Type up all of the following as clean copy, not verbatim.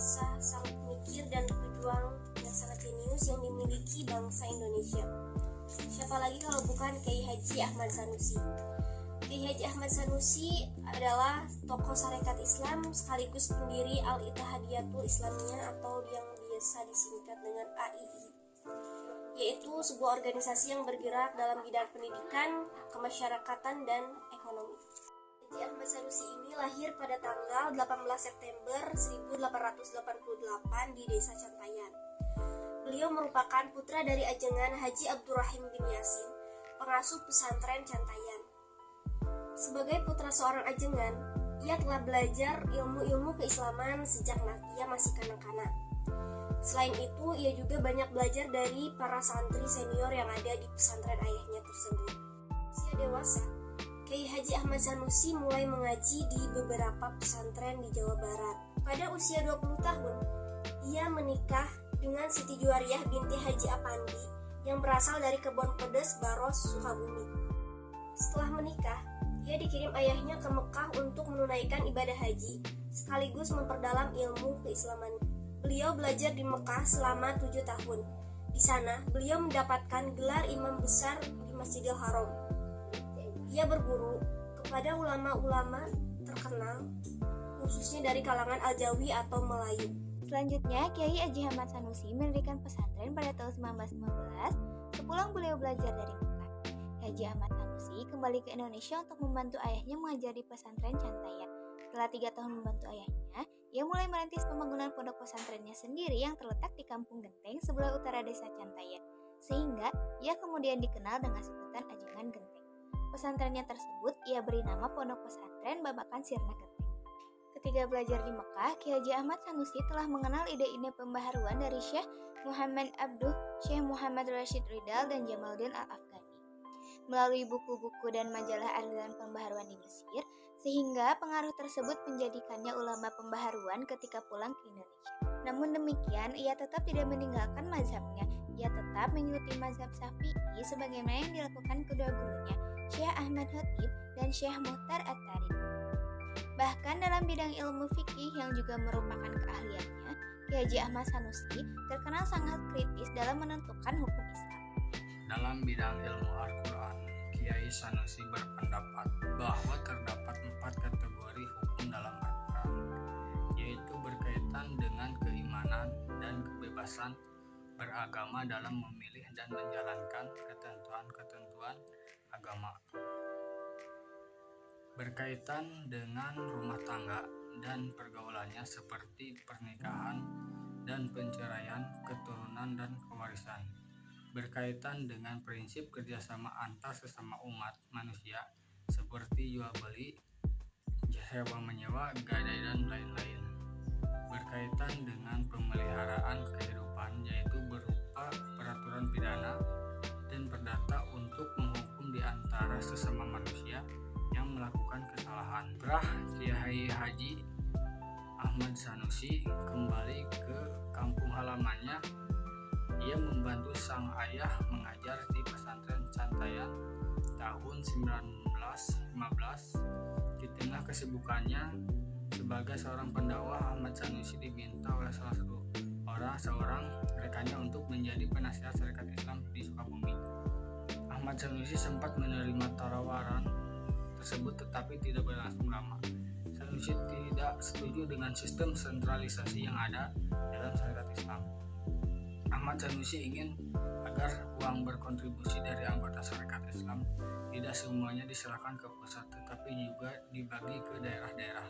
kisah sang pemikir dan pejuang yang sangat jenius yang dimiliki bangsa Indonesia. Siapa lagi kalau bukan Kiai Haji Ahmad Sanusi. Kiai Haji Ahmad Sanusi adalah tokoh Sarekat Islam sekaligus pendiri Al-Ittihadiyatul Islamiyah atau yang biasa disingkat dengan AII, yaitu sebuah organisasi yang bergerak dalam bidang pendidikan, kemasyarakatan, dan ekonomi. Haji Ahmad Sanusi ini lahir pada tanggal 18 September 1888 di Desa Cantayan. Beliau merupakan putra dari ajengan Haji Abdurrahim bin Yasin, pengasuh pesantren Cantayan. Sebagai putra seorang ajengan, ia telah belajar ilmu-ilmu keislaman sejak ia masih kanak-kanak. Selain itu, ia juga banyak belajar dari para santri senior yang ada di pesantren ayahnya tersebut. Usia dewasa, Kiai Haji Ahmad Sanusi mulai mengaji di beberapa pesantren di Jawa Barat. Pada usia 20 tahun, ia menikah dengan Siti Juwariah binti Haji Apandi yang berasal dari Kebon Pedes, Baros, Sukabumi. Setelah menikah, ia dikirim ayahnya ke Mekah untuk menunaikan ibadah haji sekaligus memperdalam ilmu keislaman. Beliau belajar di Mekah selama 7 tahun. Di sana, beliau mendapatkan gelar imam besar di Masjidil Haram. Ia berguru kepada ulama-ulama terkenal, khususnya dari kalangan Aljawi atau Melayu. Selanjutnya, Kiai Haji Ahmad Sanusi mendirikan pesantren pada tahun 1915 sepulang beliau belajar dari Mekah. Haji Ahmad Sanusi kembali ke Indonesia untuk membantu ayahnya mengajar di pesantren Cantayan. Setelah 3 tahun membantu ayahnya, ia mulai merintis pembangunan pondok pesantrennya sendiri yang terletak di Kampung Genteng sebelah utara Desa Cantayan, sehingga ia kemudian dikenal dengan sebutan Ajengan Genteng. Pesantrennya tersebut ia beri nama Pondok Pesantren Babakan Sirna Genteng. Ketika belajar di Mekah, Kiai Haji Ahmad Sanusi telah mengenal ide-ide pembaharuan dari Syekh Muhammad Abduh, Syekh Muhammad Rashid Ridal, dan Jamaluddin Al-Afghani melalui buku-buku dan majalah aliran pembaharuan di Mesir, sehingga pengaruh tersebut menjadikannya ulama pembaharuan ketika pulang ke Indonesia. Namun demikian, ia tetap tidak meninggalkan mazhabnya. Ia tetap mengikuti mazhab Syafi'i sebagaimana yang dilakukan kedua gurunya, Syekh Ahmad Khatib dan Syekh Muhtar At-Tarik. Bahkan dalam bidang ilmu fikih yang juga merupakan keahliannya, Kiai Haji Ahmad Sanusi terkenal sangat kritis dalam menentukan hukum Islam. Dalam bidang ilmu Al-Quran, Kiai Sanusi berpendapat bahwa terdapat 4 kategori hukum dalam Al-Quran, yaitu berkaitan dengan keimanan dan kebebasan beragama dalam memilih dan menjalankan ketentuan-ketentuan agama, berkaitan dengan rumah tangga dan pergaulannya seperti pernikahan dan perceraian, keturunan dan kewarisan, berkaitan dengan prinsip kerjasama antar sesama umat manusia seperti jual beli, sewa menyewa, gadai dan lain-lain, berkaitan dengan pemeliharaan kehidupan yaitu berupa peraturan pidana dan perdata untuk menghukum di antara sesama manusia yang melakukan kesalahan. Kiai Haji Ahmad Sanusi kembali ke kampung halamannya. Ia membantu sang ayah mengajar di pesantren Cantayan tahun 1915. Di tengah kesibukannya sebagai seorang pendakwah, Ahmad Sanusi diminta oleh seorang rekannya untuk menjadi penasihat Sarekat Islam di Sukabumi. Ahmad Sanusi sempat menerima tawaran tersebut tetapi tidak berlangsung lama. Sanusi tidak setuju dengan sistem sentralisasi yang ada dalam Sarekat Islam. Ahmad Sanusi ingin agar uang berkontribusi dari anggota Sarekat Islam tidak semuanya diserahkan ke pusat tetapi juga dibagi ke daerah-daerah.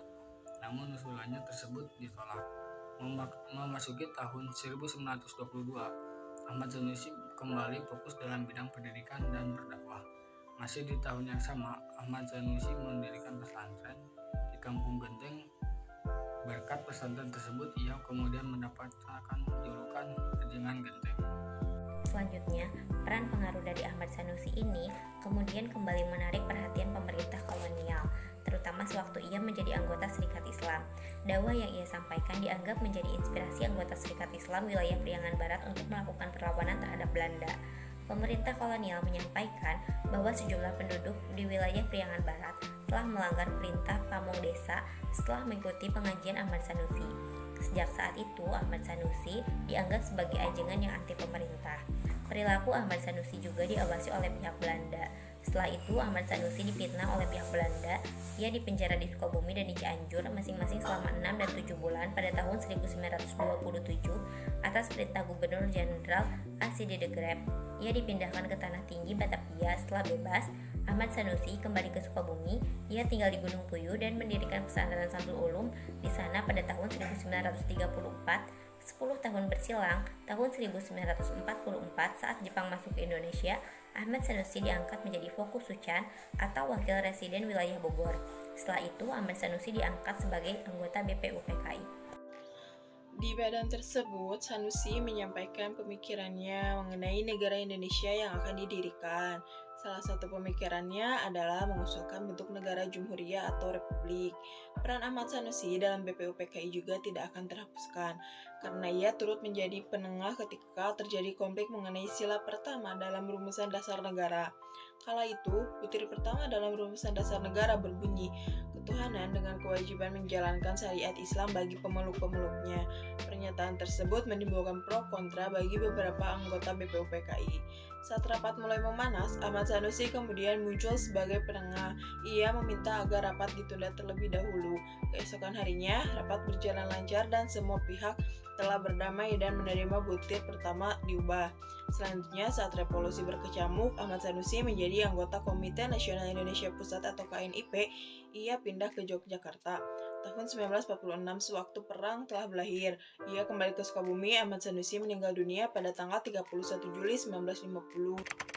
Namun usulannya tersebut ditolak. Memasuki tahun 1922, Ahmad Sanusi kembali fokus dalam bidang pendidikan dan berdakwah. Masih di tahun yang sama, Ahmad Sanusi mendirikan pesantren di Kampung Genteng. Berkat pesantren tersebut, ia kemudian mendapatkan julukan Ajengan Genteng. Selanjutnya, peran pengaruh dari Ahmad Sanusi ini kemudian kembali menarik perhatian pemerintah kolonial, terutama sewaktu ia menjadi anggota Serikat Islam. Dakwah yang ia sampaikan dianggap menjadi inspirasi anggota Serikat Islam wilayah Priangan Barat untuk melakukan perlawanan terhadap Belanda. Pemerintah kolonial menyampaikan bahwa sejumlah penduduk di wilayah Priangan Barat telah melanggar perintah pamong desa setelah mengikuti pengajian Ahmad Sanusi. Sejak saat itu, Ahmad Sanusi dianggap sebagai ajengan yang anti pemerintah. Perilaku Ahmad Sanusi juga diawasi oleh pihak Belanda. Setelah itu, Ahmad Sanusi difitnah oleh pihak Belanda. Ia dipenjara di Sukabumi dan di Cianjur masing-masing selama 6 dan 7 bulan pada tahun 1927 atas perintah Gubernur Jenderal A.C.D. de Graaf. Ia dipindahkan ke Tanah Tinggi, Batavia. Setelah bebas, Ahmad Sanusi kembali ke Sukabumi. Ia tinggal di Gunung Puyuh dan mendirikan pesantren Samsul Ulum di sana pada tahun 1934. 10 tahun berselang, tahun 1944 saat Jepang masuk ke Indonesia, Ahmad Sanusi diangkat menjadi Fokus Sucan atau Wakil Residen Wilayah Bogor. Setelah itu, Ahmad Sanusi diangkat sebagai anggota BPUPKI. Di badan tersebut, Sanusi menyampaikan pemikirannya mengenai negara Indonesia yang akan didirikan. Salah satu pemikirannya adalah mengusulkan bentuk negara Jumhuriyah atau Republik. Peran Ahmad Sanusi dalam BPUPKI juga tidak akan terhapuskan, karena ia turut menjadi penengah ketika terjadi konflik mengenai sila pertama dalam rumusan dasar negara. Kala itu, butir pertama dalam rumusan dasar negara berbunyi, ketuhanan dengan kewajiban menjalankan syariat Islam bagi pemeluk-pemeluknya. Pernyataan tersebut menimbulkan pro kontra bagi beberapa anggota BPUPKI. Saat rapat mulai memanas, Ahmad Sanusi kemudian muncul sebagai penengah. Ia meminta agar rapat ditunda terlebih dahulu. Keesokan harinya, rapat berjalan lancar dan semua pihak telah berdamai dan menerima butir pertama diubah. Selanjutnya, saat revolusi berkecamuk, Ahmad Sanusi menjadi anggota Komite Nasional Indonesia Pusat atau KNIP. Ia pindah ke Yogyakarta. Tahun 1946, sewaktu perang telah berakhir, ia kembali ke Sukabumi. Ahmad Sanusi meninggal dunia pada tanggal 31 Juli 1950.